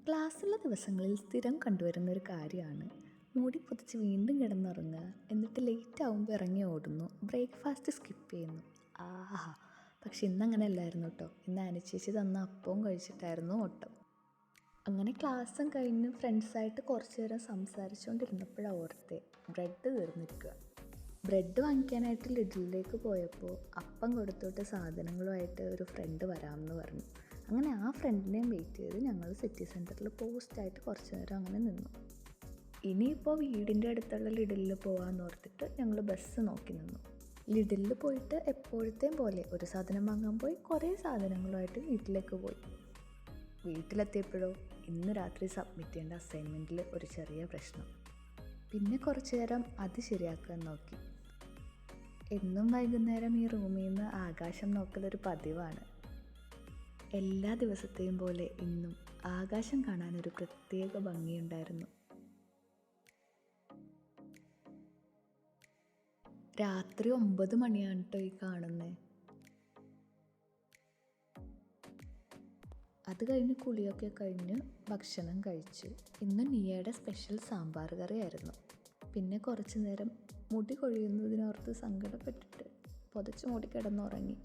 ക്ലാസ്സുള്ള ദിവസങ്ങളിൽ സ്ഥിരം കണ്ടുവരുന്ന ഒരു കാര്യമാണ് മൂടി പൊതിച്ച് വീണ്ടും കിടന്നുറങ്ങുക, എന്നിട്ട് ലേറ്റ് ആകുമ്പോൾ ഇറങ്ങി ഓടുന്നു, ബ്രേക്ക്ഫാസ്റ്റ് സ്കിപ്പ് ചെയ്യുന്നു. ആഹാ! പക്ഷെ ഇന്നങ്ങനെ അല്ലായിരുന്നു കേട്ടോ. ഇന്ന് അനുചേച്ചി തന്ന അപ്പവും കഴിച്ചിട്ടായിരുന്നു ഓട്ടം. അങ്ങനെ ക്ലാസ്സും കഴിഞ്ഞ് ഫ്രണ്ട്സായിട്ട് കുറച്ച് നേരം സംസാരിച്ചുകൊണ്ടിരുന്നപ്പോഴാണ് ഓർത്തെ ബ്രെഡ് തീർന്നിരിക്കുക. ബ്രെഡ് വാങ്ങിക്കാനായിട്ട് ലിഡിലേക്ക് പോയപ്പോൾ അപ്പം കൊടുത്തോട്ട് സാധനങ്ങളുമായിട്ട് ഒരു ഫ്രണ്ട് വരാമെന്ന് പറഞ്ഞു. അങ്ങനെ ആ ഫ്രണ്ടിനെയും വെയിറ്റ് ചെയ്ത് ഞങ്ങൾ സിറ്റി സെൻറ്ററിൽ പോസ്റ്റായിട്ട് കുറച്ച് നേരം അങ്ങനെ നിന്നു. ഇനിയിപ്പോൾ വീടിൻ്റെ അടുത്തുള്ള ലിഡിലിൽ പോകാമെന്ന് ഓർത്തിട്ട് ഞങ്ങൾ ബസ് നോക്കി നിന്നു. ലിഡിലിൽ പോയിട്ട് എപ്പോഴത്തെയും പോലെ ഒരു സാധനം വാങ്ങാൻ പോയി, കുറേ സാധനങ്ങളുമായിട്ട് വീട്ടിലേക്ക് പോയി. വീട്ടിലെത്തിയപ്പോഴോ ഇന്ന് രാത്രി സബ്മിറ്റ് ചെയ്യേണ്ട അസൈൻമെൻറ്റിൽ ഒരു ചെറിയ പ്രശ്നം. പിന്നെ കുറച്ച് നേരം അത് ശരിയാക്കാൻ നോക്കി. എന്നും വൈകുന്നേരം ഈ റൂമിൽ നിന്ന് ആകാശം നോക്കലൊരു പതിവാണ്. എല്ലാ ദിവസത്തെയും പോലെ ഇന്നും ആകാശം കാണാനൊരു പ്രത്യേക ഭംഗിയുണ്ടായിരുന്നു. രാത്രി 9 മണിയാണ് കേട്ടോ ഈ കാണുന്നത്. അത് കഴിഞ്ഞ് കുളിയൊക്കെ കഴിഞ്ഞ് ഭക്ഷണം കഴിച്ചു. ഇന്ന് നിയയുടെ സ്പെഷ്യൽ സാമ്പാർ കറിയായിരുന്നു. പിന്നെ കുറച്ച് നേരം മുടി കൊഴിയുന്നതിനോർത്ത് സങ്കടപ്പെട്ടിട്ട് പുതച്ച് മൂടി കിടന്നുറങ്ങി.